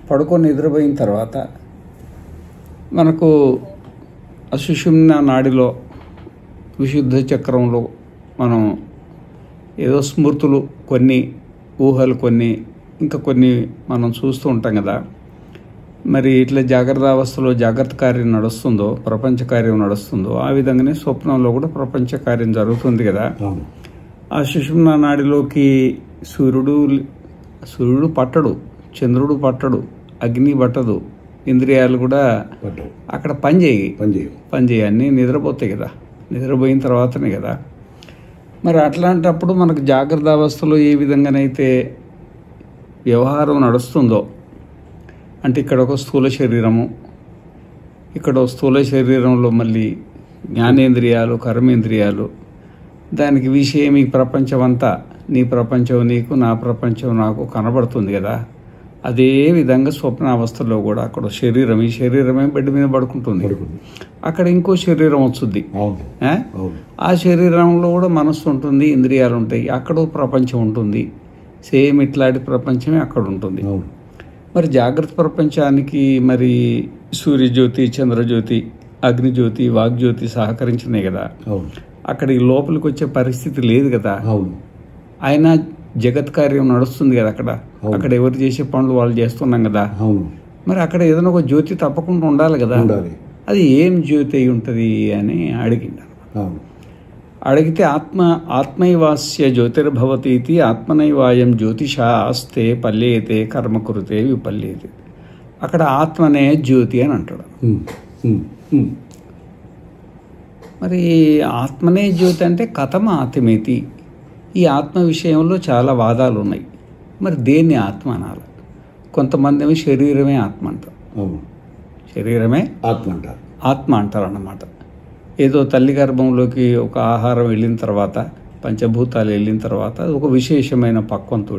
పడుకొని నిద్రపోయిన తర్వాత మనకు సుషుమ్న నాడిలో విశుద్ధ చక్రంలో మనం ఏదో స్మృతులు కొన్ని, ఊహలు కొన్ని, ఇంకా కొన్ని మనం చూస్తూ ఉంటాం కదా. మరి ఇట్లా జాగ్రత్త అవస్థలో జాగ్రత్త కార్యం నడుస్తుందో, ప్రపంచ కార్యం నడుస్తుందో, ఆ విధంగానే స్వప్నంలో కూడా ప్రపంచ కార్యం జరుగుతుంది కదా. ఆ సుషుమ్న నాడిలోకి సూర్యుడు పట్టడు, చంద్రుడు పట్టడు, అగ్ని పట్టదు, ఇంద్రియాలు కూడా అక్కడ పనిచేయి అన్నీ నిద్రపోతాయి కదా. నిద్రపోయిన తర్వాతనే కదా. మరి అట్లాంటప్పుడు మనకు జాగ్రత్త అవస్థలో ఏ విధంగానైతే వ్యవహారం నడుస్తుందో, అంటే ఇక్కడ ఒక స్థూల శరీరము, ఇక్కడ స్థూల శరీరంలో మళ్ళీ జ్ఞానేంద్రియాలు, కర్మేంద్రియాలు, దానికి విషయం ఈ ప్రపంచం అంతా, నీ ప్రపంచం నీకు, నా ప్రపంచం నాకు కనబడుతుంది కదా. అదే విధంగా స్వప్నావస్థలో కూడా అక్కడ శరీరం, ఈ శరీరమే బెడ్ మీద పడుకుంటుంది, అక్కడ ఇంకో శరీరం వస్తుంది. ఆ శరీరంలో కూడా మనస్సు ఉంటుంది, ఇంద్రియాలు ఉంటాయి, అక్కడ ప్రపంచం ఉంటుంది. సేమ్ ఇట్లాంటి ప్రపంచమే అక్కడ ఉంటుంది. మరి జాగ్రత్త ప్రపంచానికి మరి సూర్యజ్యోతి, చంద్రజ్యోతి, అగ్నిజ్యోతి, వాగ్జ్యోతి సహకరించినాయి కదా. అక్కడ ఈ లోపలికి వచ్చే పరిస్థితి లేదు కదా. అయినా జగత్ కార్యం నడుస్తుంది కదా అక్కడ. అక్కడ ఎవరు చేసే పనులు వాళ్ళు చేస్తున్నాం కదా. మరి అక్కడ ఏదైనా ఒక జ్యోతి తప్పకుండా ఉండాలి కదా. అది ఏం జ్యోతి అయి ఉంటుంది అని అడిగింది. అడిగితే ఆత్మైవాస్య జ్యోతిర్భవతి ఇది ఆత్మనైవాయం జ్యోతిషా ఆస్తే పల్యేతే కర్మ కురుతే విపల్యేతే. అక్కడ ఆత్మనే జ్యోతి అని అంటాడు. మరి ఆత్మనే జ్యోతి అంటే కథమ ఆత్మేతి. ఈ ఆత్మ విషయంలో చాలా వాదాలు ఉన్నాయి. మరి దేన్ని ఆత్మ అనాలి? కొంతమంది ఏమో శరీరమే ఆత్మ అంటారు. శరీరమే ఆత్మ అంటారు అన్నమాట. ఏదో తల్లి గర్భంలోకి ఒక ఆహారం వెళ్ళిన తర్వాత, పంచభూతాలు వెళ్ళిన తర్వాత ఒక విశేషమైన పక్వంతో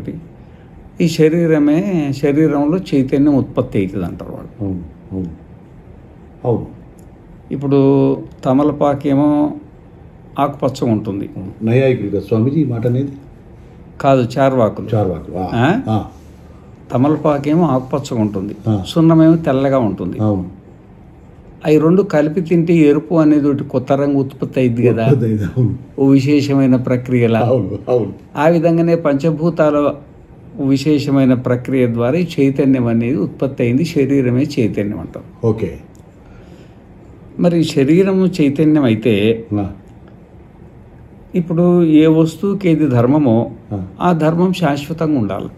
ఈ శరీరంలో చైతన్యం ఉత్పత్తి అవుతుంది అంటారు వాళ్ళు. ఇప్పుడు తమలపాకేమో ఆకుపచ్చగా ఉంటుంది. నైయాయికులు స్వామిజీ మాట అనేది కాదు, చార్వాకులు. తమలపాకేమో ఆకుపచ్చగా ఉంటుంది, సున్నమేమో తెల్లగా ఉంటుంది. అవి రెండు కలిపి తింటే ఎరుపు అనేది ఒకటి కొత్త రంగు ఉత్పత్తి అయింది కదా, ఓ విశేషమైన ప్రక్రియలా. ఆ విధంగానే పంచభూతాల విశేషమైన ప్రక్రియ ద్వారా ఈ చైతన్యం అనేది ఉత్పత్తి అయింది. శరీరమే చైతన్యం అంటారు. ఓకే. మరి శరీరము చైతన్యం అయితే ఇప్పుడు ఏ వస్తువుకి ఏది ధర్మమో ఆ ధర్మం శాశ్వతంగా ఉండాలి.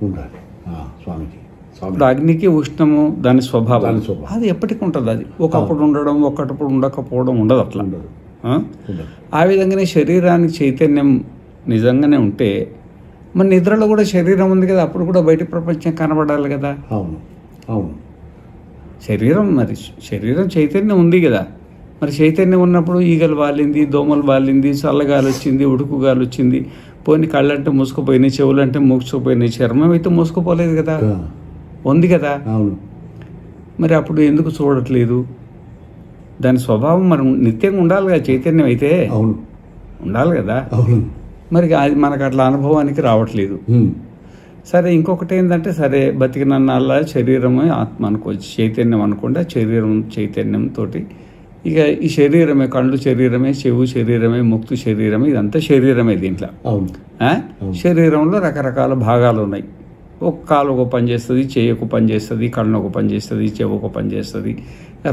ఇప్పుడు అగ్నికి ఉష్ణము దాని స్వభావం, అది ఎప్పటికి ఉంటుంది. అది ఒకప్పుడు ఉండడం, ఒకప్పుడు ఉండకపోవడం ఉండదు. అట్లా ఆ విధంగానే శరీరానికి చైతన్యం నిజంగానే ఉంటే మరి నిద్రలో కూడా శరీరం ఉంది కదా, అప్పుడు కూడా బయట ప్రపంచం కనబడాలి కదా. శరీరం చైతన్యం ఉంది కదా. మరి చైతన్యం ఉన్నప్పుడు ఈగలు వాలింది, దోమలు వాలింది, చల్లగాలి వచ్చింది, ఉడుకుగాలి వచ్చింది, పోని కళ్ళంటే మూసుకుపోయినాయి, చెవులంటే మూసుకుపోయినాయి, చర్మం అయితే మూసుకుపోలేదు కదా, ఉంది కదా. మరి అప్పుడు ఎందుకు చూడట్లేదు? దాని స్వభావం మరి నిత్యంగా ఉండాలి కదా. చైతన్యం అయితే ఉండాలి కదా. మరి అది మనకు అట్లా అనుభవానికి రావట్లేదు. సరే, ఇంకొకటి ఏంటంటే, సరే బతికినన్నాళ్ళ శరీరమే ఆత్మ అనుకోవచ్చు, చైతన్యం అనుకోండి. శరీరం చైతన్యంతో ఇక ఈ శరీరమే, కళ్ళు శరీరమే, చెవు శరీరమే, ముక్కు శరీరమే, ఇదంతా శరీరమే. దీంట్లో శరీరంలో రకరకాల భాగాలు ఉన్నాయి. ఒక కాలు ఒక పని చేస్తుంది, చెయ్యి ఒక పని చేస్తుంది, కళ్ళు ఒక పని చేస్తుంది, చెవు ఒక పని చేస్తుంది,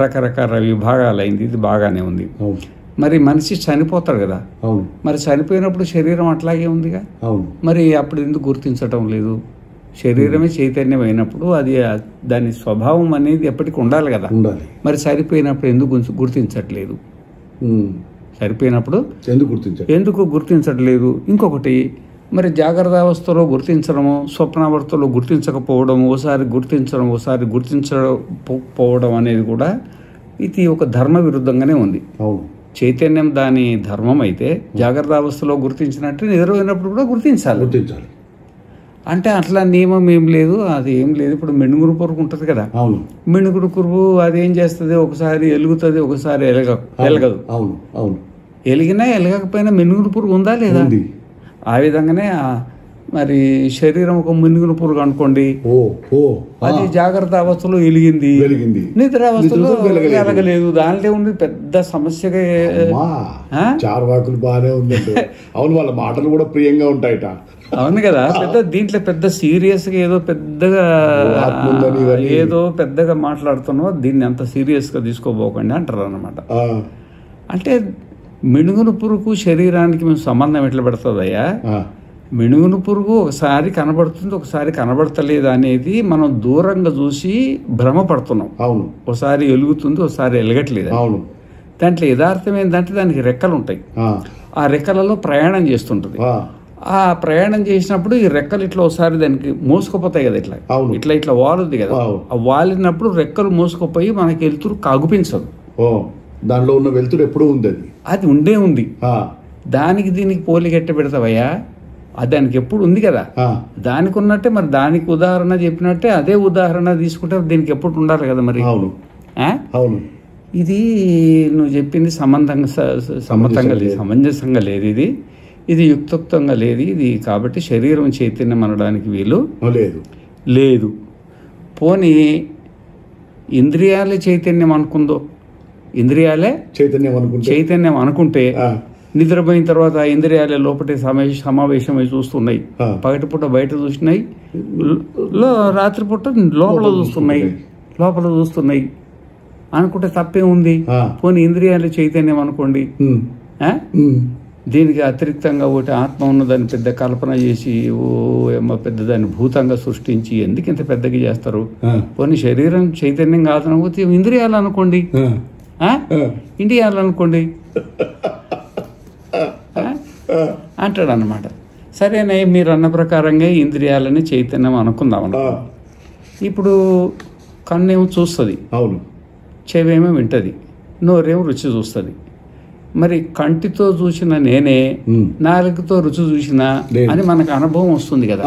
రకరకాల విభాగాలు అయింది. ఇది బాగానే ఉంది. మరి మనిషి చనిపోతాడు కదా. మరి చనిపోయినప్పుడు శరీరం అట్లాగే ఉందిగా. మరి అప్పుడు ఎందుకు గుర్తించటం లేదు? శరీరమే చైతన్యం అయినప్పుడు అది దాని స్వభావం అనేది ఎప్పటికి ఉండాలి కదా. మరి సరిపోయినప్పుడు ఎందుకు గుర్తించట్లేదు? సరిపోయినప్పుడు ఎందుకు గుర్తించట్లేదు? ఇంకొకటి, మరి జాగ్రత్త అవస్థలో గుర్తించడము, స్వప్నావస్థలో గుర్తించకపోవడం, ఓసారి గుర్తించడం, ఓసారి గుర్తించకపోవడం అనేది కూడా ఇది ఒక ధర్మ విరుద్ధంగానే ఉంది. చైతన్యం దాని ధర్మం అయితే జాగ్రత్త అవస్థలో గుర్తించినట్టు నిద్రపోయినప్పుడు కూడా గుర్తించాలి. అంటే అట్లా నియమం ఏం లేదు, అది ఏం లేదు. ఇప్పుడు మిణుగురు పురుగు ఉంటుంది కదా, మిణుగురు పురుగు అది ఏం చేస్తుంది, ఒకసారి ఎలుగుతుంది, ఒకసారి ఎలగదు. ఎలిగినా ఎలగకపోయినా మిణుగురు పురుగు ఉందా లేదా? ఆ విధంగానే మరి శరీరం ఒక మినుగున పురుగు అనుకోండి, అది జాగ్రత్త అవస్థలో వెలిగింది, నిద్ర అవస్థలో వెలగలేదు. దాంట్లో ఉంది పెద్ద సమస్యగా. చార్వాకులు బాగానే ఉంది. అవును, వాళ్ళ మాటలు కూడా ప్రియంగా ఉంటాయట. అవును కదా, పెద్ద దీంట్లో పెద్ద సీరియస్ గా ఏదో పెద్దగా మాట్లాడుతున్నావు, దీన్ని అంత సీరియస్ గా తీసుకోబోకండి అంటారు అన్నమాట. అంటే మినుగును పురుగు శరీరానికి మేము సంబంధం ఎట్లా పెడుతుందయ్యా? మినుగును పురుగు ఒకసారి కనబడుతుంది, ఒకసారి కనబడతలేదు అనేది మనం దూరంగా చూసి భ్రమపడుతున్నాం. అవును, ఒకసారి వెలుగుతుంది, ఒకసారి వెలగట్లేదు. అవును. దాంట్లో యథార్థం ఏంటంటే దానికి రెక్కలు ఉంటాయి, ఆ రెక్కలలో ప్రయాణం చేస్తుంటది. ఆ ప్రయాణం చేసినప్పుడు ఈ రెక్కలు ఇట్లా ఒకసారి దానికి మోసుకుపోతాయి కదా, ఇట్లా ఇట్లా ఇట్లా వాలుద్ది కదా. ఆ వాలినప్పుడు రెక్కలు మోసుకుపోయి మనకి వెలుతురు కగుపించదు. దానిలో ఉన్న వెలుతురు ఎప్పుడూ ఉంది, అది ఉంది. దానికి దీనికి పోలిగెట్ట పెడతావయ్యా? అది దానికి ఎప్పుడు ఉంది కదా, దానికి ఉన్నట్టే మరి దానికి ఉదాహరణ చెప్పినట్టే అదే ఉదాహరణ తీసుకుంటే దీనికి ఎప్పుడు ఉండాలి కదా మరి. అవును, ఇది నువ్వు చెప్పింది సమంజసంగా లేదు, ఇది యుక్తోక్తంగా లేదు ఇది. కాబట్టి శరీరం చైతన్యం అనడానికి వీలు లేదు. పోనీ ఇంద్రియాలే చైతన్యం అనుకుందో, ఇంద్రియాలే చైతన్యం అనుకుంటే నిద్రపోయిన తర్వాత ఇంద్రియాలే లోపటి సమావేశమై చూస్తున్నాయి, పగటిపూట బయట చూస్తున్నాయి, రాత్రిపూట లోపల చూస్తున్నాయి అనుకుంటే తప్పే ఉంది. పోనీ ఇంద్రియాలే చైతన్యం అనుకోండి, దీనికి అతిరిక్తంగా ఒకటి ఆత్మ ఉన్నదాన్ని పెద్ద కల్పన చేసి పెద్ద దాన్ని భూతంగా సృష్టించి ఎందుకు ఇంత పెద్దగా చేస్తారు? పోనీ శరీరం చైతన్యం కాదనకపోతే ఇంద్రియాలు అనుకోండి, ఇండియాలనుకోండి అంటాడు అన్నమాట. సరేనే, మీరు అన్న ప్రకారంగా ఇంద్రియాలని చైతన్యం అనుకుందాం అనుకో. ఇప్పుడు కన్నేమో చూస్తుంది, అవును, చెవేమో వింటది, నోరేమో రుచి చూస్తుంది. మరి కంటితో చూసిన నేనే, నాలుగుతో రుచి చూసినా అని మనకు అనుభవం వస్తుంది కదా.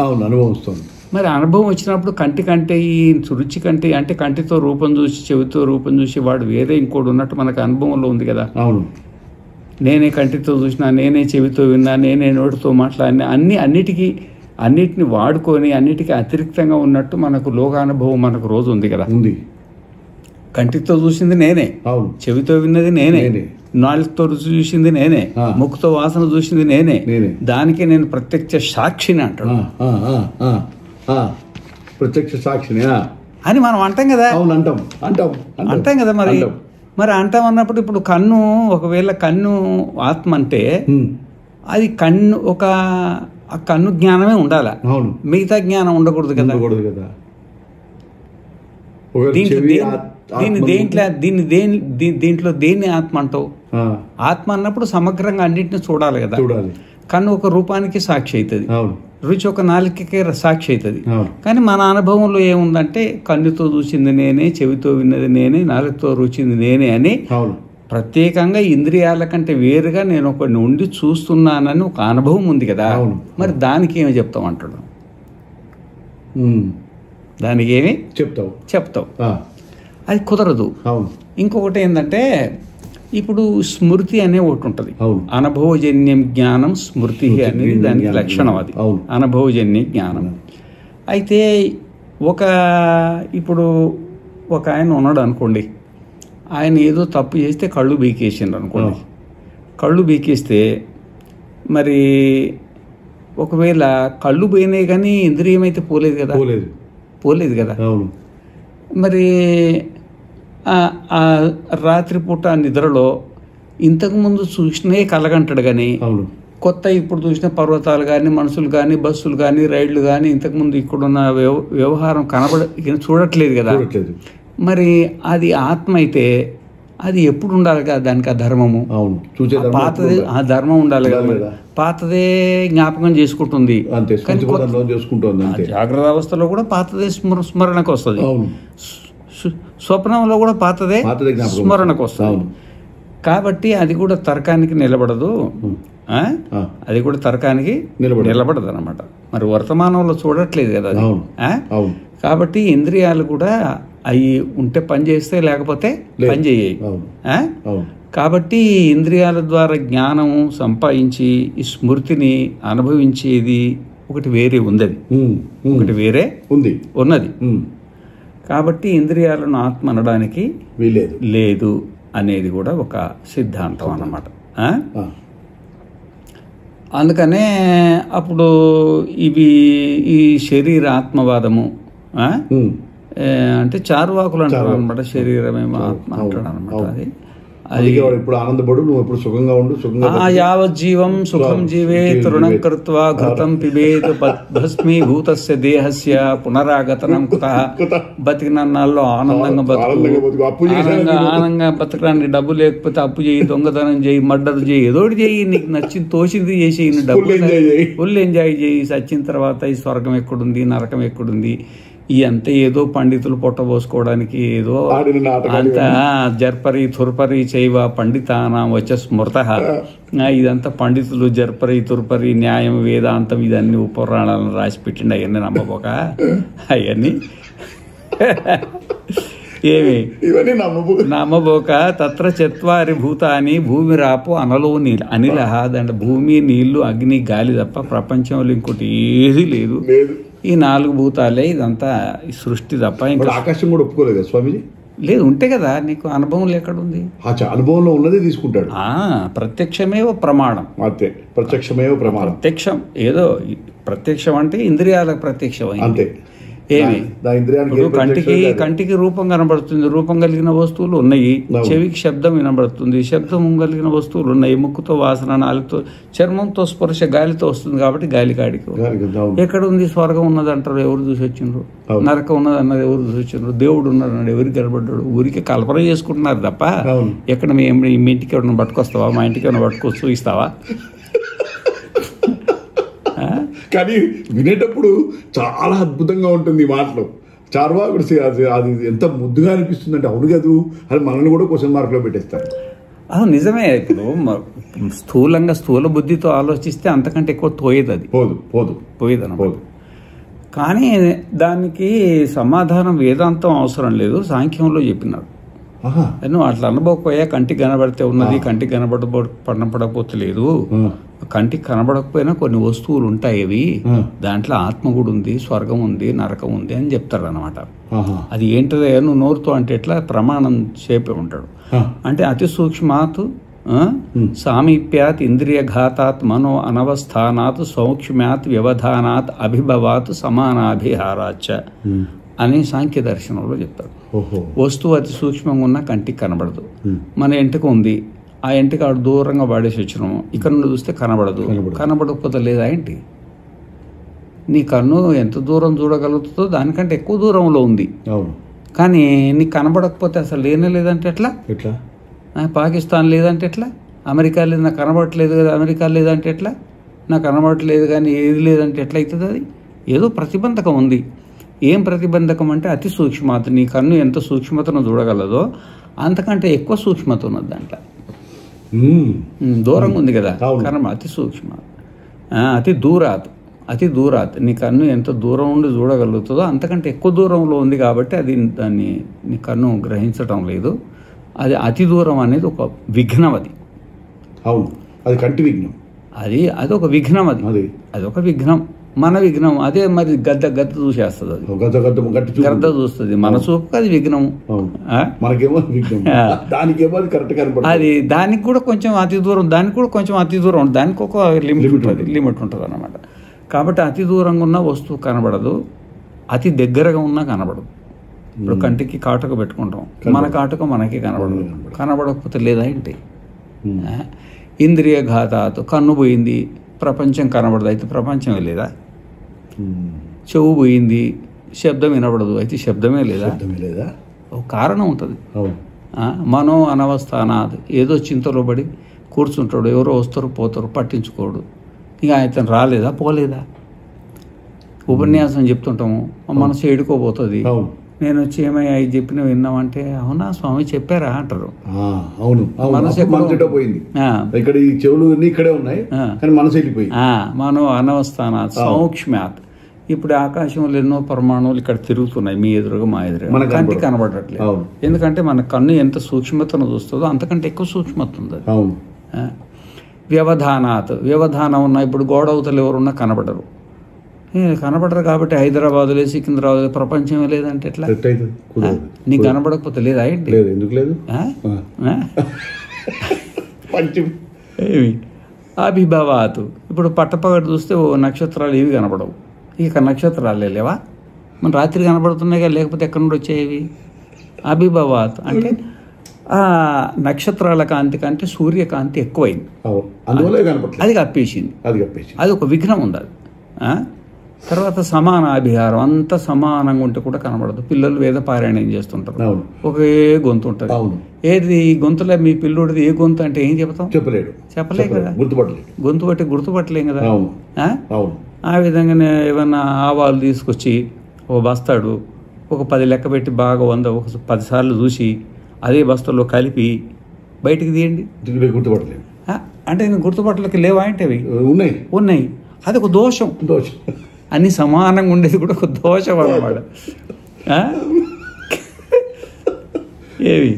మరి అనుభవం వచ్చినప్పుడు కంటి కంటే ఈ రుచి కంటే అంటే కంటితో రూపం చూసి చెవితో రూపం చూసి వాడు వేరే ఇంకోటి ఉన్నట్టు మనకు అనుభవంలో ఉంది కదా. అవును, నేనే కంటితో చూసినా, నేనే చెవితో విన్నా, నేనే నోటితో మాట్లాడినా, అన్నిటిని వాడుకొని అన్నిటికీ అతిరిక్తంగా ఉన్నట్టు మనకు లోకానుభవం మనకు రోజు ఉంది కదా. కంటితో చూసింది నేనే, చెవితో విన్నది నేనే, నాలుగుతో రుచి చూసింది నేనే, ముక్కుతో వాసన చూసింది నేనే, దానికి నేను ప్రత్యక్ష సాక్షిని అంటాడు. ప్రత్యక్ష సాక్షిని అని మనం అంటాం కదా. అంటాం కదా. మరి అంటాం అన్నప్పుడు ఇప్పుడు కన్ను, ఒకవేళ కన్ను ఆత్మ అంటే అది కన్ను ఆ కన్ను జ్ఞానమే ఉండాలా, మిగతా జ్ఞానం ఉండకూడదు కదా. దీంట్లో దేన్ని ఆత్మ అంటావు? ఆత్మ అన్నప్పుడు సమగ్రంగా అన్నింటినీ చూడాలి కదా. కన్ను ఒక రూపానికి సాక్షి అవుతుంది, రుచి ఒక నాలుకకే సాక్షి అవుతుంది. కానీ మన అనుభవంలో ఏముందంటే కన్నుతో చూసింది నేనే, చెవితో విన్నది నేనే, నాలుగుతో రుచింది నేనే అని ప్రత్యేకంగా ఇంద్రియాల కంటే వేరుగా నేను ఒకడిని ఉండి చూస్తున్నానని ఒక అనుభవం ఉంది కదా. మరి దానికి ఏమి చెప్తావు అంటాడు? దానికి ఏమి చెప్తావు? అది కుదరదు. ఇంకొకటి ఏంటంటే ఇప్పుడు స్మృతి అనే ఒకటి ఉంటుంది, అనుభవజన్యం జ్ఞానం స్మృతి అనేది దానికి లక్షణం. అది అనుభవజన్య జ్ఞానం. అయితే ఇప్పుడు ఒక ఆయన ఉన్నాడు అనుకోండి, ఆయన ఏదో తప్పు చేస్తే కళ్ళు బీకేసిండు అనుకోండి. కళ్ళు బీకేస్తే మరి ఒకవేళ కళ్ళు పోయినాయి కానీ ఇంద్రియం అయితే పోలేదు కదా. మరి రాత్రిపూట నిద్రలో ఇంతకుముందు చూసినే కలగంటాడు కానీ కొత్త ఇప్పుడు చూసిన పర్వతాలు కానీ, మనుషులు కానీ, బస్సులు కానీ, రైళ్లు కానీ ఇంతకుముందు ఇక్కడున్న వ్యవహారం చూడట్లేదు కదా. మరి అది ఆత్మ అయితే అది ఎప్పుడు ఉండాలి కదా, దానికి ఆ ధర్మము పాతదే, ఆ ధర్మం ఉండాలి కదా. పాతదే జ్ఞాపకం చేసుకుంటుంది, జాగ్రత్త అవస్థలో కూడా పాతదే స్మరణకు వస్తుంది, స్వప్నంలో కూడా పాతదే స్మరణకు వస్తుంది. కాబట్టి అది కూడా తర్కానికి నిలబడదు, అది కూడా తర్కానికి నిలబడదు అన్నమాట. మరి వర్తమానంలో చూడట్లేదు కదా అది. కాబట్టి ఇంద్రియాలు కూడా అవి ఉంటే పని చేస్తే, లేకపోతే పని చేయాయి. కాబట్టి ఇంద్రియాల ద్వారా జ్ఞానం సంపాదించి ఈ స్మృతిని అనుభవించేది ఒకటి వేరే ఉంది, అది ఒకటి వేరే ఉన్నది. కాబట్టి ఇంద్రియాలను ఆత్మ అనడానికి లేదు అనేది కూడా ఒక సిద్ధాంతం అన్నమాట. అందుకనే అప్పుడు ఇవి ఈ శరీర ఆత్మవాదము అంటే చార్వాకులు అంటారు అనమాట. శరీరమేమో ఆత్మ అంటాడు అనమాట. అది ఇప్పుడు ఆనందపడు, నువ్వు ఎప్పుడు సుఖంగా ఉండు, సుఖంగా యావజ్జీవం సుఖం జీవే తృణం కృత్వా ఘృతం పిబేత్ భస్మీభూతస్య దేహస్య పునరాగతనం కుతః. బతికినన్నాళ్ళు ఆనందంగా ఆనందంగా బతకడానికి డబ్బు లేకపోతే అప్పు చేయి, దొంగతనం చేయి, మర్డర్ చేయి, ఏదోటి చేయి, నీకు నచ్చింది తోచింది చేసి డబ్బు ఫుల్ ఎంజాయ్ చేయి. చచ్చిన తర్వాత ఈ స్వర్గం ఎక్కడుంది, నరకం ఎక్కడుంది, ఈ అంతా ఏదో పండితులు పొట్టబోసుకోవడానికి ఏదో అంత జర్పరి తుర్పరి చైవ పండితానాం వచ్చే స్మృత. ఇదంతా పండితులు జర్పరి తుర్పరి న్యాయం వేదాంతం ఇదన్నీ పురాణాలను రాసి పెట్టిండి. అవన్నీ నమ్మబోక అవన్నీ ఏమి నమ్మబోక. తత్ర చత్వారి భూతాని భూమి రాపు అనలో నీళ్ళు అనిలహ. అంటే భూమి, నీళ్లు, అగ్ని, గాలి తప్ప ప్రపంచంలో ఇంకోటి ఏది లేదు. ఈ 4 భూతాలే ఇదంతా సృష్టి తప్ప. ఇంకా ఆకాశం కూడా ఒప్పుకోలేదు స్వామిజీ. లేదు, ఉంటే కదా నీకు అనుభవం ఎక్కడుంది? అనుభవంలో ఉన్నదే తీసుకుంటాడు. ప్రత్యక్షమేవ ప్రమాణం. అంతే, ప్రత్యక్షమేవ ప్రమాణం. ప్రత్యక్షం ఏదో ప్రత్యక్షం అంటే ఇంద్రియాలకు ప్రత్యక్షం అంతే. ఏమి కంటికి రూపం కనబడుతుంది, రూపం కలిగిన వస్తువులు ఉన్నాయి. చెవికి శబ్దం వినబడుతుంది, శబ్దం కలిగిన వస్తువులు ఉన్నాయి. ముక్కుతో వాసన, నాలుగుతో, చర్మంతో స్పర్శ, గాలితో వస్తుంది. కాబట్టి గాలి కాడికి ఎక్కడ ఉంది? స్వర్గం ఉన్నది అంటారు, ఎవరు చూసి వచ్చిండ్రు? నరకం ఉన్నది అన్నారు, ఎవరు చూసి వచ్చిండ్రు? దేవుడు ఉన్నాడు అన్నాడు, ఎవరికి కనబడ్డాడు? ఊరికి కల్పన చేసుకుంటున్నారు తప్ప ఎక్కడ మీ ఇంటికి ఎవరైనా పట్టుకొస్తావా? మా ఇంటికి ఏమైనా పట్టుకొచ్చి చూపిస్తావా? కానీ వినేటప్పుడు చాలా అద్భుతంగా ఉంటుంది ఈ మాటలు. చార్వాకుడు అది ఎంత ముద్దుగా అనిపిస్తుంది అంటే, అవును కదూ అని మనల్ని కూడా క్వశ్చన్ మార్క్ లో పెట్టేస్తారు. నిజమే. ఇప్పుడు స్థూల బుద్ధితో ఆలోచిస్తే అంతకంటే ఎక్కువ తోయేది, అది పోయేదన్నమాట. కానీ దానికి సమాధానం వేదాంతం అవసరం లేదు, సాంఖ్యంలో చెప్పినాడు. నువ్వు అట్లా అనుభవపోయా, కంటికి కనబడితే ఉన్నది, కంటికి కనబడకపోతే లేదు. కంటికి కనబడకపోయినా కొన్ని వస్తువులు ఉంటాయి, అవి దాంట్లో ఆత్మ కూడా ఉంది, స్వర్గం ఉంది, నరకం ఉంది అని చెప్తారు అనమాట. అది ఏంటో నువ్వు నోరుతో అంటే ఎట్లా ప్రమాణం చేపే ఉంటాడు. అంటే అతి సూక్ష్మాత్ సామీప్యాత్ ఇంద్రియఘాతాత్ మనో అనవస్థానాత్ సౌక్ష్మ్యాత్ వ్యవధానాత్ అభిభవాత్ సమానాభిహారాచ అని సాంఖ్య దర్శనంలో చెప్తారు. వస్తువు అతి సూక్ష్మంగా ఉన్న కంటికి కనబడదు. మన ఎంటిక ఉంది, ఆ ఎంటిక ఆడు దూరంగా వాడేసి వచ్చినాము, ఇక్కడ నుండి చూస్తే కనబడదు. కనబడకపోతే లేదా ఏంటి? నీ కన్ను ఎంత దూరం చూడగలుగుతుందో దానికంటే ఎక్కువ దూరంలో ఉంది. కానీ నీకు కనబడకపోతే అసలు లేనే లేదంటే ఎట్లా? పాకిస్తాన్ లేదంటే ఎట్లా? అమెరికా లేదు, నాకు కనబడట్లేదు కదా. అమెరికా లేదంటే ఎట్లా? నాకు కనబడట్లేదు కానీ ఏది లేదంటే ఎట్లా అవుతుంది? అది ఏదో ప్రతిబంధకం ఉంది. ఏం ప్రతిబంధకం అంటే అతి సూక్ష్మత. నీ కన్ను ఎంత సూక్ష్మతను చూడగలదో అంతకంటే ఎక్కువ సూక్ష్మత ఉన్నది దాంట్లో. దూరంగా ఉంది కదా కర్మ, అతి సూక్ష్మ. అతి దూరాత్ నీ కన్ను ఎంత దూరం ఉండి చూడగలుగుతుందో అంతకంటే ఎక్కువ దూరంలో ఉంది. కాబట్టి అది దాన్ని నీ కన్ను గ్రహించటం లేదు. అది అతి దూరం అనేది ఒక విఘ్నం. అది అది కంటి విఘ్నం. అది ఒక విఘ్నం. అది ఒక విఘ్నం, మన విఘ్నం. అదే మరి గద్ద చూసేస్తుంది, అది గద్ద చూస్తుంది. మన చూపు అది విఘ్నము. అది దానికి కూడా కొంచెం అతి దూరం, దానికి కూడా కొంచెం అతి దూరం, దానికి ఒక లిమిట్ ఉంటుంది అన్నమాట. కాబట్టి అతి దూరంగా ఉన్న వస్తువు కనబడదు, అతి దగ్గరగా ఉన్నా కనబడదు. ఇప్పుడు కంటికి కాటుక పెట్టుకుంటాం, మన కాటుక మనకి కనబడదు. కనబడకపోతే లేదా ఏంటి? ఇంద్రియ ఘాతాత్ కన్ను పోయింది, ప్రపంచం కనబడదు, అయితే ప్రపంచమే లేదా? చెవు పోయింది, శబ్దం వినబడదు, అయితే శబ్దమే లేదా? ఒక కారణం ఉంటుంది. మనో అనవస్థానాది ఏదో చింతలో పడి కూర్చుంటాడు, ఎవరో వస్తారు పోతారు, పట్టించుకోడు. ఇక ఆయన రాలేదా పోలేదా? ఉపన్యాసం చెప్తుంటాము, మనసు ఏడుకోబోతుంది. నేను వచ్చి ఏమయ్యా ఇది చెప్పిన విన్నామంటే, అవునా స్వామి చెప్పారా అంటారు. మనసు మనో అనవస్థానాత్ సౌక్ష్మ్యాత్. ఇప్పుడు ఆకాశంలో ఎన్నో పరమాణువులు ఇక్కడ తిరుగుతున్నాయి, మీ ఎదురుగా మా ఎదురుగా, కంటికి కనబడట్లేదు. ఎందుకంటే మన కన్ను ఎంత సూక్ష్మతను చూస్తుందో అంతకంటే ఎక్కువ సూక్ష్మత ఉంది. వ్యవధానాత్ వ్యవధానం ఉన్న, ఇప్పుడు గోడ అవతలు ఎవరున్నా కనబడరు. కనపడరు కాబట్టి హైదరాబాద్లో సికింద్రాబాద్ ప్రపంచం లేదంటే ఎట్లా? నీకు కనపడకపోతే లేదా ఏంటి? ఎందుకు లేదు? ఏమి అభిభవాతు. ఇప్పుడు పట్టపగటి చూస్తే ఓ నక్షత్రాలు ఏవి కనపడవు. ఇక నక్షత్రాలే లేవా? మన రాత్రి కనపడుతున్నాయి కదా, లేకపోతే ఎక్కడి నుండి వచ్చేవి? అభిభవాత్ అంటే ఆ నక్షత్రాల కాంతి కంటే సూర్యకాంతి ఎక్కువైంది, అది కప్పేసింది. అది ఒక విఘ్నం ఉంది అది. తర్వాత సమాన అభిహారం, అంతా సమానంగా ఉంటే కూడా కనబడదు. పిల్లలు వేద పారాయణం చేస్తుంటారు, ఒకే గొంతు ఉంటుంది. ఏది గొంతులో మీ పిల్లోడిది ఏ గొంతు అంటే ఏం చెప్తాం? చెప్పలే కదా, గొంతు బట్టి గుర్తుపట్టలేం కదా. ఆ విధంగానే ఏమన్నా ఆవాలు తీసుకొచ్చి ఓ బస్తాడు ఒక 10 లెక్క పెట్టి బాగా 100 ఒక 10 సార్లు చూసి అదే బస్తాలో కలిపి బయటికి తీయండి, గుర్తుపట్టలేదు అంటే నేను గుర్తుపట్టలేక లేవా అంటే అవి ఉన్నాయి. అది ఒక దోషం. అన్ని సమానంగా ఉండేది కూడా ఒక దోషం అన్నమాట. ఏవి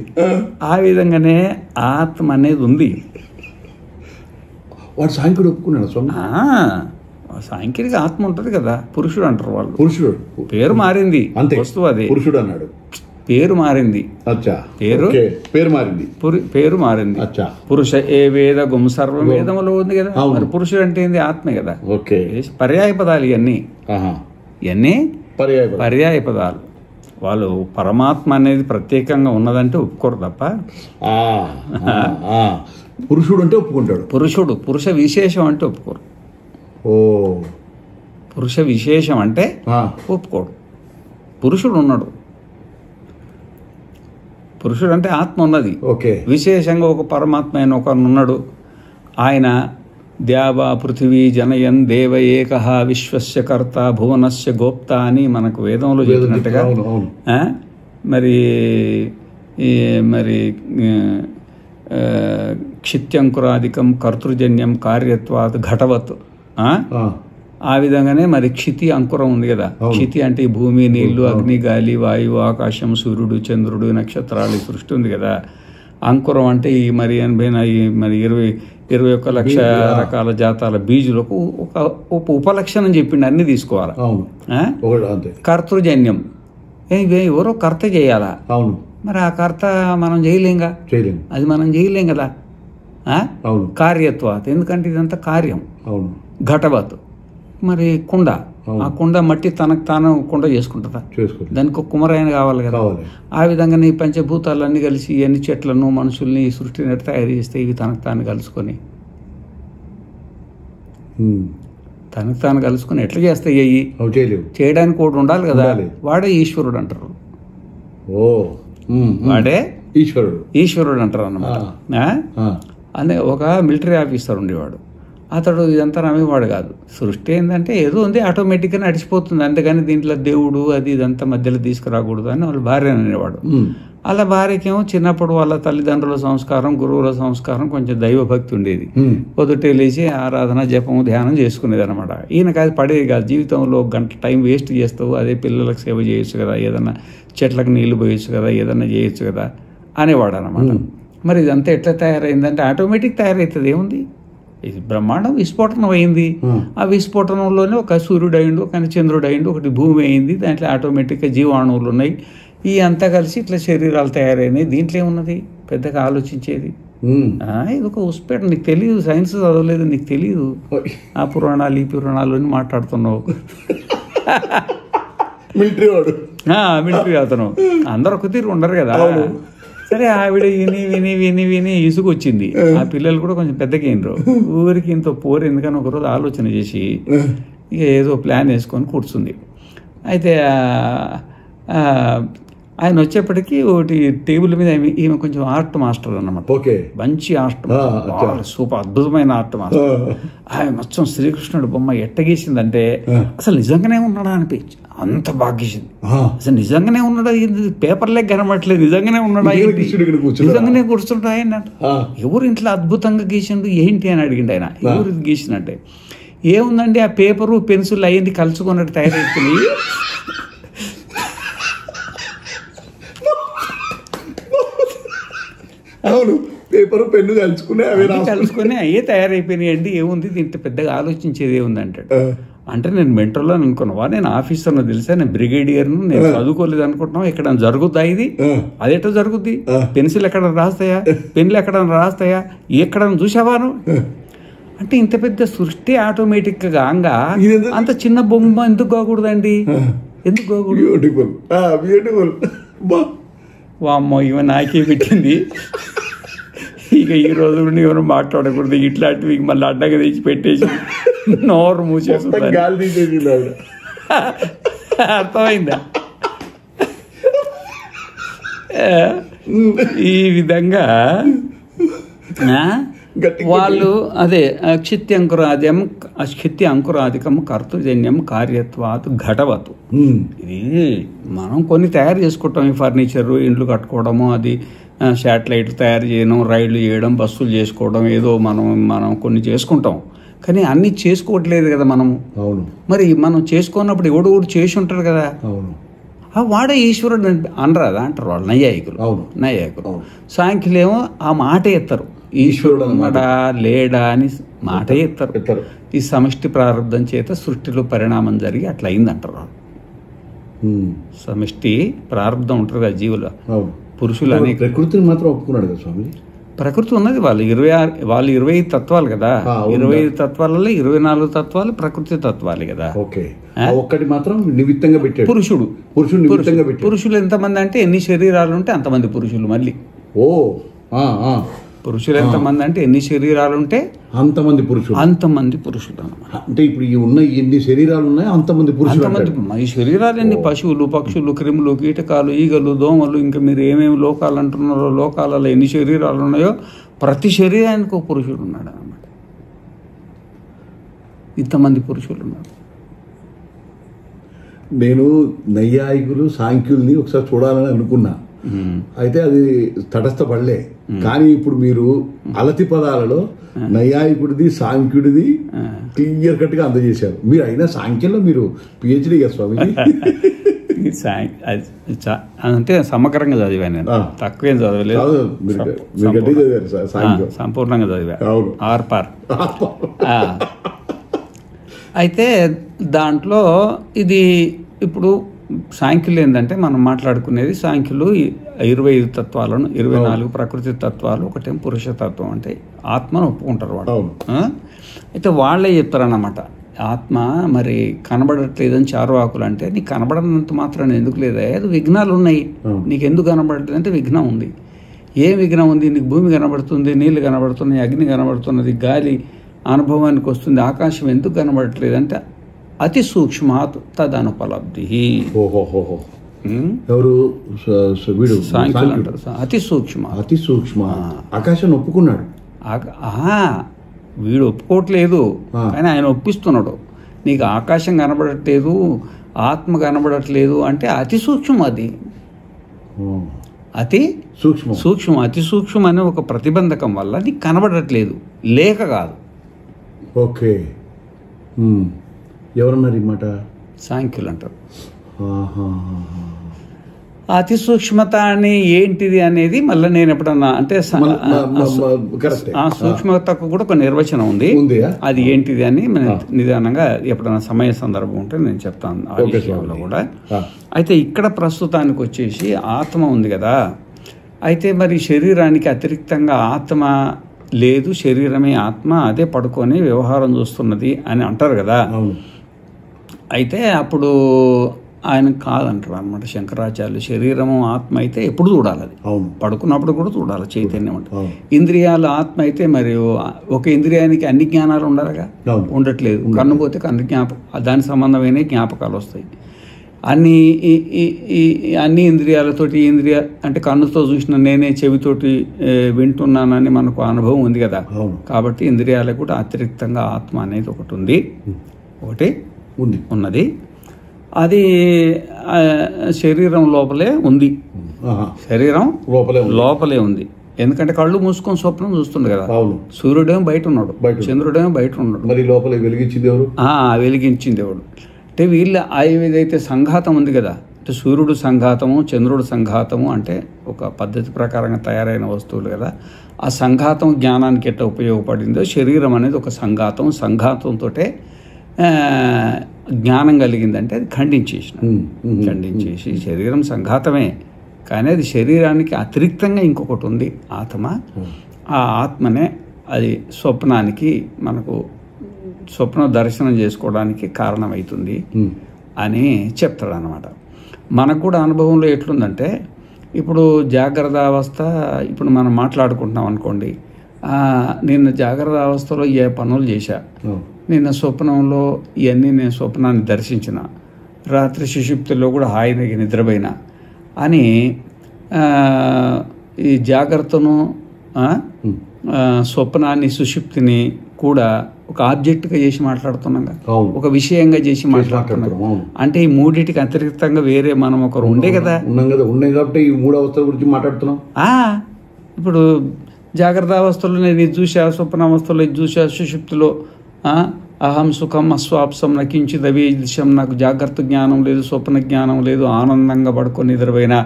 ఆ విధంగానే ఆత్మ అనేది ఉంది. వాడు సాంఖ్యుడు ఒప్పుకున్నాడు స్వామి. సాంఖ్యుడికి ఆత్మ ఉంటుంది కదా, పురుషుడు అంటారు వాళ్ళు. పురుషుడు పేరు మారింది, వస్తువు అదే పురుషుడు అన్నాడు. పేరు మారింది, పేరు మారింది. పురుష ఏ వేదగుం సర్వం వేదములో ఉంది కదా, మరి పురుషుడు అంటే ఏంది? ఆత్మే కదా. పర్యాయ పదాలు ఇవన్నీ పర్యాయ పదాలు. వాళ్ళు పరమాత్మ అనేది ప్రత్యేకంగా ఉన్నదంటే ఒప్పుకోరు తప్ప. పురుషుడు అంటే ఒప్పుకుంటాడు. పురుష విశేషం అంటే ఒప్పుకోరు. పురుష విశేషం అంటే ఒప్పుకోడు. పురుషుడు ఉన్నాడు, పురుషుడు అంటే ఆత్మ ఉన్నది. విశేషంగా ఒక పరమాత్మ అయిన ఒకరు ఉన్నాడు. ఆయన ద్యావా పృథివీ జనయన్ దేవ ఏకః విశ్వస్య కర్త భువనస్య గోప్త అని మనకు వేదంలో చెప్పినట్టుగా మరి క్షిత్యంకురాధికం కర్తృజన్యం కార్యత్వాత్ ఘటవత్. ఆ విధంగానే మరి క్షితి అంకురం ఉంది కదా. క్షితి అంటే ఈ భూమి, నీళ్లు, అగ్ని, గాలి, వాయువు, ఆకాశం, సూర్యుడు, చంద్రుడు, నక్షత్రాలు, సృష్టి ఉంది కదా. అంకురం అంటే ఈ మరి 21 లక్ష రకాల జాతాల బీజులకు ఒక ఉపలక్షణం చెప్పిండి, అన్ని తీసుకోవాలా. కర్తృజన్యం ఎవరో కర్త చేయాలా, మరి ఆ కర్త మనం చేయలేంగా, అది మనం చేయలేం కదా. కార్యత్వాత్ ఎందుకంటే ఇదంతా కార్యం. ఘటవత్ మరి కుండ, ఆ కుండ మట్టి తనకు తాను కుండ చేసుకుంటుందా? దానికి ఒక కుమరాయన కావాలి కదా. ఆ విధంగా ఈ పంచభూతాలన్నీ కలిసి ఇవన్నీ చెట్లను మనుషుల్ని సృష్టిని తయారు చేస్తే ఇవి తనకు తాను కలుసుకొని ఎట్లా చేస్తాయి? అయ్యి చేయడానికి కూడా ఉండాలి కదా. వాడే ఈశ్వరుడు అంటారు, వాడే ఈశ్వరుడు అంటారు అన్నమాట. అనే ఒక మిలిటరీ ఆఫీసర్ ఉండేవాడు. అతడు ఇదంతా నమ్మేవాడు కాదు. సృష్టి ఏంటంటే ఏదో ఉంది, ఆటోమేటిక్గా నడిచిపోతుంది, అంతేగాని దీంట్లో దేవుడు అది ఇదంతా మధ్యలో తీసుకురాకూడదు అని వాళ్ళ భార్య అనేవాడు. అలా భార్యకేమో చిన్నప్పుడు వాళ్ళ తల్లిదండ్రుల సంస్కారం, గురువుల సంస్కారం, కొంచెం దైవభక్తి ఉండేది. పొద్దుటే లేచి ఆరాధన, జపము, ధ్యానం చేసుకునేది అనమాట. ఈయనకు అది పడేది కాదు. జీవితంలో 1 గంట టైం వేస్ట్ చేస్తావు, అదే పిల్లలకు సేవ చేయొచ్చు కదా, ఏదన్నా చెట్లకు నీళ్లు పోయొచ్చు కదా, ఏదన్నా చేయొచ్చు కదా అనేవాడు అనమాట. మరి ఇదంతా ఎట్లా తయారైందంటే ఆటోమేటిక్ తయారవుతుంది. ఏముంది, ఇది బ్రహ్మాండం విస్ఫోటనం అయింది. ఆ విస్ఫోటనంలోనే ఒక సూర్యుడు అయిండు, ఒక చంద్రుడు అయిండు, ఒకటి భూమి అయింది. దాంట్లో ఆటోమేటిక్గా జీవాణువులు ఉన్నాయి. ఈ అంతా కలిసి ఇట్లా శరీరాలు తయారైనాయి. దీంట్లో ఏమున్నది పెద్దగా ఆలోచించేది? ఇది ఒక ఉస్పేట. నీకు తెలియదు, సైన్స్ చదవలేదు, నీకు తెలియదు. ఆ పురాణాలు ఈ పురాణాలు అని మాట్లాడుతున్నావు. మిలిటరీ అతను అందరు ఒక తీరు ఉండరు కదా. సరే ఆవిడ విని విని విని విని ఇసుకొచ్చింది. ఆ పిల్లలు కూడా కొంచెం పెద్దగైనరు. ఊరికి ఇంత పోరు ఎందుకని ఒకరోజు ఆలోచన చేసి ఇక ఏదో ప్లాన్ వేసుకొని కూర్చుంది. అయితే ఆయన వచ్చేప్పటికీ ఒకటి టేబుల్ మీద ఈమె కొంచెం ఆర్ట్ మాస్టర్ అన్నమాట. మంచి ఆర్ట్, సూపర్ అద్భుతమైన ఆర్ట్ మాస్టర్. ఆయన మొత్తం శ్రీకృష్ణుడు బొమ్మ ఎట్ట గీసిందంటే అసలు నిజంగానే ఉన్నాడా అనిపించి అంత బాగా గీసింది. అసలు నిజంగానే ఉన్నాడా, పేపర్లే కనబడట్లేదు, నిజంగానే ఉన్నాడా, నిజంగానే కూర్చుంటా ఆయన. ఎవరు ఇంట్లో అద్భుతంగా గీసిండు ఏంటి అని అడిగిండు ఆయన. ఎవరు గీసినట్టే ఏముందండి, ఆ పేపరు పెన్సిల్ అయ్యింది కలుసుకున్నట్టు తయారైపోయి అవును, పేపరు పెన్ను కలుసుకుని అవి కలుసుకుని అయ్యే తయారైపోయినాయి అండి. ఏముంది దీంట్లో పెద్దగా ఆలోచించేది ఏముంది అంటాడు. అంటే నేను మెంటర్లో అనుకున్నావా, నేను ఆఫీసర్ను తెలుసా, నేను బ్రిగేడియర్ను, నేను చదువుకోలేదు అనుకుంటున్నావా, ఇక్కడ జరుగుద్దా ఇది, అదేటో జరుగుద్ది, పెన్సిల్ ఎక్కడ రాస్తాయా, పెన్లు ఎక్కడ రాస్తాయా, ఎక్కడ చూసావాను అంటే ఇంత పెద్ద సృష్టి ఆటోమేటిక్ గా అంత చిన్న బొమ్మ ఎందుకు కాకూడదండి, ఎందుకు కాకూడదు? వామ్మో ఇవ నాకే పెట్టింది, ఇక ఈ రోజు నుండి ఎవరు మాట్లాడకూడదు ఇట్లాంటివి, మళ్ళీ అడ్డగా తెచ్చి పెట్టేసి నోరు మూసేస్తుంది. అర్థమైందా? ఈ విధంగా వాళ్ళు అదే క్షిత్య అంకురాధికం కర్తృజన్యం కార్యత్వాత్ ఘటవతు. ఇది మనం కొన్ని తయారు చేసుకుంటాం, ఈ ఫర్నిచర్, ఇండ్లు కట్టుకోవడము, అది శాటిలైట్లు తయారు చేయడం, రైళ్లు చేయడం, బస్సులు చేసుకోవడం, ఏదో మనం కొన్ని చేసుకుంటాం, కానీ అన్ని చేసుకోవట్లేదు కదా మనము. మరి మనం చేసుకున్నప్పుడు ఎవడు చేసి ఉంటాడు కదా, వాడే ఈశ్వరుడు అనరాదా అంటారు వాళ్ళు నైయాయికులు. సాంఖ్యులేమో ఆ మాట ఎత్తారు, ఈశ్వరుడు ఉన్నాడా లేడా అని మాట ఎత్తారు. ఈ సమష్టి ప్రారంభం చేత సృష్టిలో పరిణామం జరిగి అట్లా అయిందంటారు వాళ్ళు. సమష్టి ప్రారంభం ఉంటారు కదా జీవులు, పురుషులు అనే ప్రకృతిని మాత్రం ఒప్పుకున్నాడు కదా స్వామి. ప్రకృతి ఉన్నది, వాళ్ళు 25 తత్వాలు కదా, 25 తత్వాలలో 24 తత్వాలు ప్రకృతి తత్వాలు కదా. ఒక్కటి మాత్రం నిమిత్తంగా పెట్టాడు పురుషుడు. పురుషులు ఎంతమంది అంటే ఎన్ని శరీరాలు ఉంటే అంతమంది పురుషులు. మళ్ళీ పురుషులు ఎంతమంది అంటే ఎన్ని శరీరాలు ఉంటే అంతమంది పురుషులు అన్నమాట. అంటే ఇప్పుడు ఉన్న ఎన్ని శరీరాలు ఉన్నాయో అంతమంది పురుషులు. ఈ శరీరాలన్నీ పశువులు, పక్షులు, క్రిములు, కీటకాలు, ఈగలు, దోమలు, ఇంకా మీరు ఏమేమి లోకాలు అంటున్నారో లోకాలలో ఎన్ని శరీరాలు ఉన్నాయో ప్రతి శరీరానికి ఒక పురుషుడు ఉన్నాడు అన్నమాట. ఇంతమంది పురుషులు ఉన్నారు. నేను నైయాయికులు సాంఖ్యుల్ని ఒకసారి చూడాలని అనుకున్నా, అయితే అది తటస్థపడలే. కానీ ఇప్పుడు మీరు అలతి పదాలలో నైయాయికుడిది సాంఖ్యుడిది క్లియర్ కట్ గా అందజేశారు. మీరు అయినా సాంఖ్యంలో మీరు పిహెచ్డి కదా స్వామి. అంటే సమగ్రంగా చదివాను నేను, తక్కువేం చదవలేదు, సంపూర్ణంగా చదివా ఆర్పార్. అయితే దాంట్లో ఇది ఇప్పుడు సాంఖ్యులు ఏంటంటే మనం మాట్లాడుకునేది, సాంఖ్యులు 25 తత్వాలను, 24 ప్రకృతి తత్వాలు, ఒకటేం పురుష తత్వం అంటే ఆత్మను ఒప్పుకుంటారు వాళ్ళు. అయితే వాళ్ళే చెప్తారన్నమాట, ఆత్మ మరి కనబడట్లేదని చార్వాకులు అంటే, నీకు కనబడనంత మాత్రం ఎందుకు లేదా, అది విఘ్నాలు ఉన్నాయి, నీకు ఎందుకు కనబడట్లేదు అంటే విఘ్నం ఉంది. ఏం విఘ్నం ఉంది? నీకు భూమి కనబడుతుంది, నీళ్లు కనబడుతున్నాయి, అగ్ని కనబడుతున్నది, గాలి అనుభవానికి వస్తుంది, ఆకాశం ఎందుకు కనబడట్లేదు అంటే అతి సూక్ష్మాత్ తదనుపలబ్ధి. ఎవరు సాంఖ్యులు అంటారు, అతి సూక్ష్మ. ఆకాశాన్ని ఒప్పుకున్నాడు, వీడు ఒప్పుకోవట్లేదు కానీ ఆయన ఒప్పిస్తున్నాడు. నీకు ఆకాశం కనబడట్లేదు, ఆత్మ కనబడట్లేదు అంటే అతి సూక్ష్మం, అది అతి సూక్ష్మం. అతి సూక్ష్మం అనే ఒక ప్రతిబంధకం వల్ల నీకు కనబడట్లేదు, లేక కాదు. ఓకే, ఎవరన్నారు ఈ మాట? సాంఖ్యులు అంటారు. అతి సూక్ష్మత అని ఏంటిది అనేది మళ్ళీ నేను ఎప్పుడన్నా అంటే సూక్ష్మతకు కూడా ఒక నిర్వచనం ఉంది, అది ఏంటిది అని నిదానంగా ఎప్పుడన్నా సమయ సందర్భం ఉంటే నేను చెప్తాను ఆ విషయంలో కూడా. అయితే ఇక్కడ ప్రస్తుతానికి వచ్చేసి ఆత్మ ఉంది కదా, అయితే మరి శరీరానికి అతిరిక్తంగా ఆత్మ లేదు, శరీరమే ఆత్మ, అదే పడుకొని వ్యవహారం చూస్తున్నది అని అంటారు కదా. అయితే అప్పుడు ఆయన కాదంటారు అనమాట శంకరాచార్యులు, శరీరము ఆత్మ అయితే ఎప్పుడు చూడాలి, అది పడుకున్నప్పుడు కూడా చూడాలి, చైతన్యం ఉంటుంది. ఇంద్రియాలు ఆత్మ అయితే మరి ఒక ఇంద్రియానికి అన్ని జ్ఞానాలు ఉండాలిగా, ఉండట్లేదు. కన్ను పోతే కన్ను దానికి సంబంధమైన జ్ఞాపకాలు వస్తాయి. అన్ని ఇంద్రియాలతోటి, ఇంద్రియ అంటే కన్నుతో చూసిన నేనే చెవితోటి వింటున్నానని మనకు అనుభవం ఉంది కదా. కాబట్టి ఇంద్రియాలకు కూడా అతిరిక్తంగా ఆత్మ అనేది ఒకటి ఉంది, ఒకటి ఉన్నది. అది శరీరం లోపలే ఉంది, శరీరం లోపలే ఉంది. ఎందుకంటే కళ్ళు మూసుకొని స్వప్నం చూస్తుండే కదా. సూర్యుడేమో బయట ఉన్నాడు, చంద్రుడేమో బయట ఉన్నాడు, మరి లోపల వెలిగించింది ఎవడు అంటే వీళ్ళ ఏదైతే సంఘాతం ఉంది కదా, అంటే సూర్యుడు సంఘాతము, చంద్రుడు సంఘాతము అంటే ఒక పద్ధతి ప్రకారంగా తయారైన వస్తువులు కదా. ఆ సంఘాతం జ్ఞానానికి ఎట్లా ఉపయోగపడిందో శరీరం అనేది ఒక సంఘాతంతో జ్ఞానం కలిగిందంటే అది ఖండించేసి శరీరం సంఘాతమే, కానీ అది శరీరానికి అతిరిక్తంగా ఇంకొకటి ఉంది ఆత్మ. ఆ ఆత్మనే అది స్వప్నానికి మనకు స్వప్న దర్శనం చేసుకోవడానికి కారణమవుతుంది అని చెప్తాడు అన్నమాట. మనకు కూడా అనుభవంలో ఎట్లుందంటే ఇప్పుడు జాగ్రత్త అవస్థ, ఇప్పుడు మనం మాట్లాడుకుంటున్నాం అనుకోండి, నిన్న జాగ్రత్త అవస్థలో ఏ పనులు చేశా, నిన్న స్వప్నంలో ఇవన్నీ నేను స్వప్నాన్ని దర్శించిన, రాత్రి సుషుప్తిలో కూడా హాయిగా నిద్రపోయినా అని ఈ జాగ్రత్తను స్వప్నాన్ని సుషుప్తిని కూడా ఒక ఆబ్జెక్ట్గా చేసి మాట్లాడుతున్నాం, ఒక విషయంగా చేసి మాట్లాడుతున్నాం. అంటే ఈ మూడింటికి అతిరిక్తంగా వేరే మనం ఒకరు ఉండే కదా, ఉన్నాయి కాబట్టి ఈ మూడు అవస్థల గురించి మాట్లాడుతున్నాం. ఇప్పుడు జాగ్రత్త అవస్థలో నేను ఇది చూసా, స్వప్నావస్థలో ఇది చూసా, సుషుప్తిలో అహం సుఖం అస్వాప్సం నకించిదవి దిశం, నాకు జాగ్రత్త జ్ఞానం లేదు, స్వప్న జ్ఞానం లేదు, ఆనందంగా పడుకొని నిద్రపోయినా,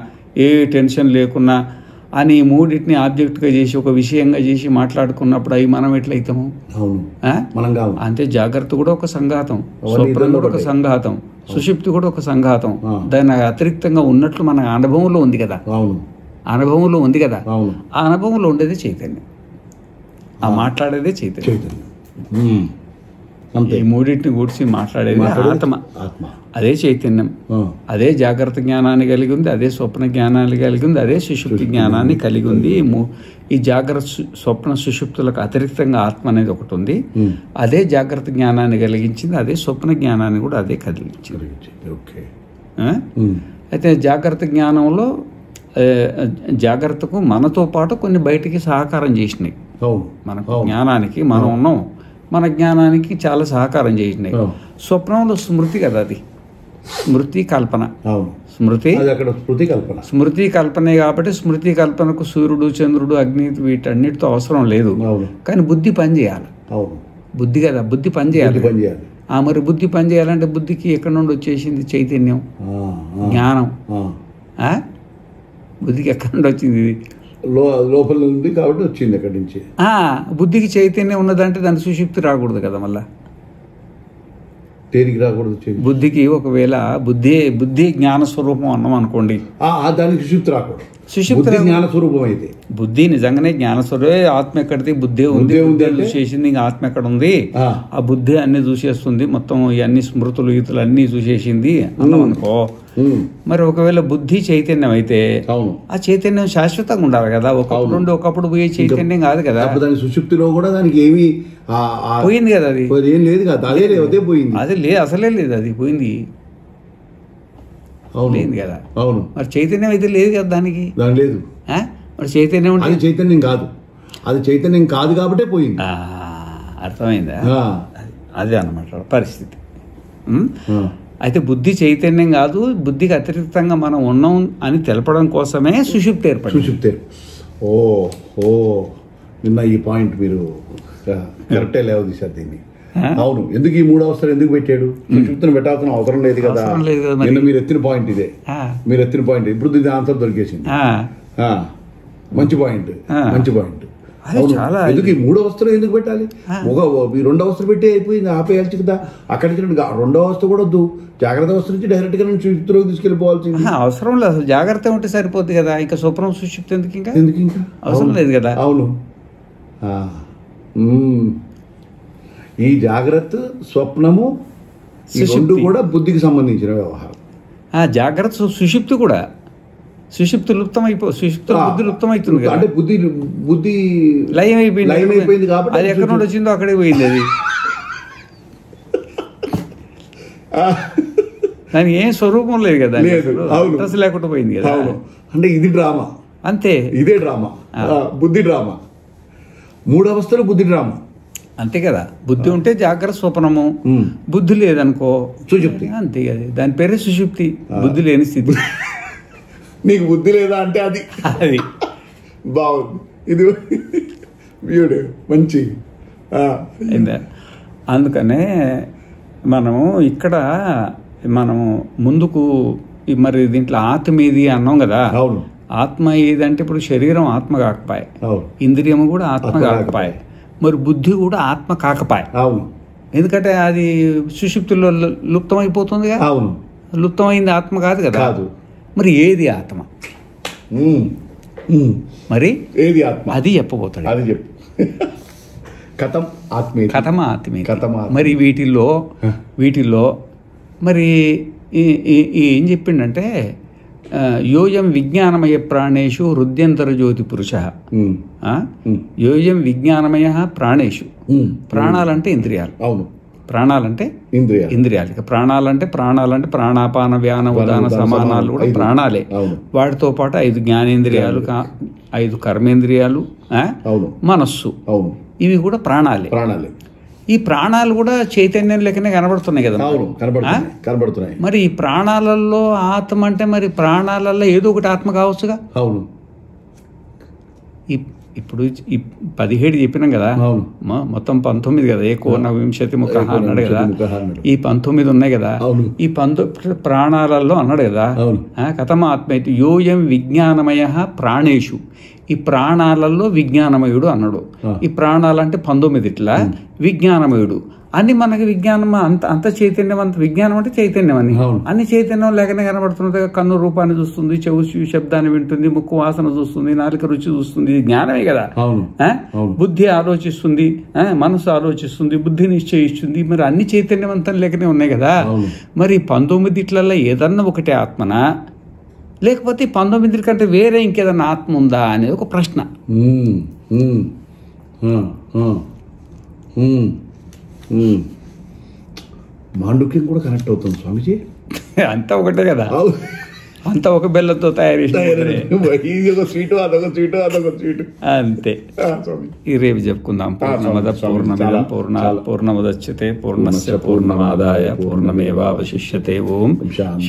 ఏ టెన్షన్ లేకున్నా అని మూడింటిని ఆబ్జెక్ట్గా చేసి ఒక విషయంగా చేసి మాట్లాడుకున్నప్పుడు అవి మనం ఎట్లయితాము? అంతే జాగ్రత్త కూడా ఒక సంఘాతం, స్వప్నం కూడా ఒక సంఘాతం, సుషుప్తి కూడా ఒక సంఘాతం. దాని అతిరిక్తంగా ఉన్నట్లు మన అనుభవంలో ఉంది కదా, అనుభవంలో ఉంది కదా. ఆ అనుభవంలో ఉండేది చైతన్యం, ఆ మాట్లాడేదే చైతన్యం. ఈ మూడింటిని కూర్చి మాట్లాడేది ఆత్మ, అదే చైతన్యం. అదే జాగ్రత్త జ్ఞానాన్ని కలిగి ఉంది, అదే స్వప్న జ్ఞానాన్ని కలిగి ఉంది, అదే సుషుప్తి జ్ఞానాన్ని కలిగి ఉంది. ఈ జాగ్రత్త స్వప్న సుషుప్తులకు అతిరిక్తంగా ఆత్మ అనేది ఒకటి ఉంది, అదే జాగ్రత్త జ్ఞానాన్ని కలిగించింది, అదే స్వప్న జ్ఞానాన్ని కూడా అదే కలిగించింది. అయితే జాగ్రత్త జ్ఞానంలో జాగ్రత్తకు మనతో పాటు కొన్ని బయటికి సహకారం చేసినాయి. మనకు జ్ఞానానికి మనం ఉన్నాం, మన జ్ఞానానికి చాలా సహకారం చేసినాయి. స్వప్నంలో స్మృతి కదా, అది స్మృతి కల్పన. స్మృతి కల్పనే కాబట్టి స్మృతి కల్పనకు సూర్యుడు, చంద్రుడు, అగ్ని వీటన్నిటితో అవసరం లేదు. కానీ బుద్ధి పనిచేయాలి, బుద్ధి కదా, బుద్ధి పనిచేయాలి. మరి బుద్ధి పనిచేయాలంటే బుద్ధికి ఎక్కడి నుండి వచ్చేసింది? చైతన్యం, జ్ఞానం. బుద్ధికి ఎక్కడి నుండి వచ్చింది? ఇది లోపల ఉంది కాబట్టి వచ్చింది అక్కడి నుంచి. బుద్ధికి చైతన్యం ఉన్నదంటే దాని సుషుప్తి రాకూడదు కదా, మళ్ళా దేనికి రాకూడదు? బుద్ధికి ఒకవేళ బుద్ధి జ్ఞాన స్వరూపం అన్నాం అనుకోండి, దానికి సుషుప్తి రాకూడదు. సుషుప్తి జ్ఞాన స్వరూపం అయితే బుద్ధి నిజంగానే జ్ఞాన స్వరూపే. ఆత్మ ఎక్కడిది? బుద్ధి ఉంది, చూసేసింది. ఇంకా ఆత్మ ఎక్కడ ఉంది? ఆ బుద్ధి అన్ని చూసేస్తుంది, మొత్తం ఇవన్నీ స్మృతులు గీతులు అన్ని చూసేసింది అన్నాం అనుకో. మరి ఒకవేళ బుద్ధి చైతన్యం అయితే ఆ చైతన్యం శాశ్వతంగా ఉండాలి కదా, ఒకప్పుడు నుండి ఒకప్పుడు పోయే చైతన్యం కాదు కదా. దాని సుషుప్తిలో కూడా దానికి ఏమి పోయింది కదా, అది ఏం లేదు కదా, అదే పోయింది. అదే లేదు, అసలే లేదు, అది పోయింది లేదు కదా. అవును, మరి చైతన్యం అయితే లేదు కదా, దానికి లేదు. మరి చైతన్యం అది చైతన్యం కాదు, అది చైతన్యం కాదు కాబట్టే పోయింది. అర్థమైందా? అదే అన్నమాట పరిస్థితి. అయితే బుద్ధి చైతన్యం కాదు, బుద్ధికి అతిరిక్తంగా మనం ఉన్నాం అని తెలపడం కోసమే సుషుప్తి ఏర్పడింది. నిన్న ఈ పాయింట్ మీరు కరెక్టే లేవదీశారు దీన్ని. అవును, ఎందుకు ఈ మూడు అవసరం ఎందుకు పెట్టాడు? సుషుప్తిని పెట్టాల్సిన అవసరం లేదు కదా. నిన్న మీరు ఎత్తిన పాయింట్ ఇదే, మీరు ఎత్తిన పాయింట్. ఇప్పుడు దీని ఆన్సర్ దొరికేసింది. మంచి పాయింట్, మంచి పాయింట్. ఎందుకు ఈ మూడో అవస్థలు ఎందుకు పెట్టాలి? ఈ రెండో అవస్థలు పెట్టి అయిపోయింది, ఆపేయాల్సి కదా. అక్కడికి రెండో అవస్థ కూడా వద్దు, జాగ్రత్త అవస్థ నుంచి డైరెక్ట్ గా సుషుప్తిలోకి తీసుకెళ్లిపోవాల్సింది. అవసరం లేదు, అసలు జాగ్రత్త ఉంటే సరిపోద్ది కదా. ఇంకా స్వప్నం సుషుప్తి ఎందుకు? ఇంకా అవసరం లేదు కదా. అవును, ఈ జాగ్రత్త స్వప్నము రెండు కూడా బుద్ధికి సంబంధించిన వ్యవహారం. జాగ్రత్త సుషుప్తి కూడా, సుషుప్తి సుషుప్తి బుద్ధి లుప్తమవుతుంది కదా. అంటే బుద్ధి లయం అయిపోయింది కాబట్టి అది ఎక్కడ నుండి వచ్చిందో అక్కడే పోయింది. అది దానికి ఏం స్వరూపం లేదు కదా, అసలు లేకుండా పోయింది కదా. అంటే ఇది డ్రామా, అంతే. ఇదే డ్రామా, బుద్ధి డ్రామా. మూడు అవస్థలు బుద్ధి డ్రామా, అంతే కదా. బుద్ధి ఉంటే జాగ్రత్త స్వప్నము, బుద్ధి లేదనుకో సుషుప్తి. అంతే కదా, దాని పేరే సుషుప్తి, బుద్ధి లేని స్థితి. నీకు బుద్ధి లేదా అంటే అది బాగుంది, ఇది బ్యూటీ, మంచి. అందుకనే మనము ఇక్కడ ముందుకు మరి దీంట్లో ఆత్మ ఏది అన్నాం కదా. అవును, ఆత్మ ఏదంటే ఇప్పుడు శరీరం ఆత్మ కాకపాయే, ఇంద్రియము కూడా ఆత్మ కాకపాయే, మరి బుద్ధి కూడా ఆత్మ కాకపాయే. అవును, ఎందుకంటే అది సుషుప్తిలో లుప్తమైపోతుందిగా. అవును, లుప్తమైంది ఆత్మ కాదు కదా. కాదు. మరి ఏది ఆత్మ? మరి ఏది ఆత్మ? అది చెప్పబోతాడు. అది చెప్పు. కథం ఆత్మే, కథమ ఆత్మే. కథమ. మరి వీటిల్లో మరి ఏం చెప్పిండంటే యోయం విజ్ఞానమయ ప్రాణేషు హృద్యంతర జ్యోతి పురుష. యోయం విజ్ఞానమయ ప్రాణేషు. ప్రాణాలంటే ఇంద్రియాలు. అవును, ప్రాణాలంటే ఇంద్రియాలు. ఇక ప్రాణాలంటే ప్రాణాపాన వ్యాన ఉదాన సమానాలు కూడా ప్రాణాలే. వాటితో పాటు 5 జ్ఞానేంద్రియాలు, 5 కర్మేంద్రియాలు, మనస్సు, ఇవి కూడా ప్రాణాలే. ఈ ప్రాణాలు కూడా చైతన్యం లెక్కనే కనబడుతున్నాయి కదా. కనబడుతున్నాయి. మరి ఈ ప్రాణాలలో ఆత్మ అంటే మరి ప్రాణాలలో ఏదో ఒకటి ఆత్మ కావచ్చుగా. అవును. ఇప్పుడు ఈ 17 చెప్పినాం కదా, మొత్తం 19 కదా. ఏకోన వింశతి ముఖ అన్నాడు కదా. ఈ 19 ఉన్నాయి కదా. ఈ 19 ప్రాణాలలో అన్నాడు కదా. కథమ ఆత్మైతే యోయం విజ్ఞానమయ ప్రాణేషు. ఈ ప్రాణాలలో విజ్ఞానమయుడు అన్నాడు. ఈ ప్రాణాలంటే 19 ఇట్లా విజ్ఞానమయుడు అని మనకి విజ్ఞానం అంత చైతన్యం, అంత విజ్ఞానం అంటే చైతన్యం అని అన్ని చైతన్యం లేకనే కనబడుతుంది. కన్ను రూపాన్ని చూస్తుంది, చెవు శబ్దాన్ని వింటుంది, ముక్కు వాసన చూస్తుంది, నాలుక రుచి చూస్తుంది. ఇది జ్ఞానమే కదా. బుద్ధి ఆలోచిస్తుంది, మనసు ఆలోచిస్తుంది, బుద్ధి నిశ్చయిస్తుంది. మరి అన్ని చైతన్యవంతం లేకనే ఉన్నాయి కదా. మరి 19 ఇట్లలో ఏదన్నా ఒకటే ఆత్మనా, లేకపోతే 19 కంటే వేరే ఇంకేదన్నా ఆత్మ ఉందా అనేది ఒక ప్రశ్న. మాండుక్యం కూడా కనెక్ట్ అవుతుంది స్వామిజీ. అంతా ఒకటే కదా, అంతా ఒక బెల్లంతో తయారు అంతే. ఈ రేపు చెప్పుకుందాం. పూర్ణమద పూర్ణమిదం పూర్ణముదచ్యతే పూర్ణస్య పూర్ణమాదాయ పూర్ణమేవావశిష్యతే. ఓం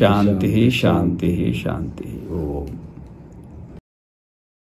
శాంతి శాంతి శాంతి.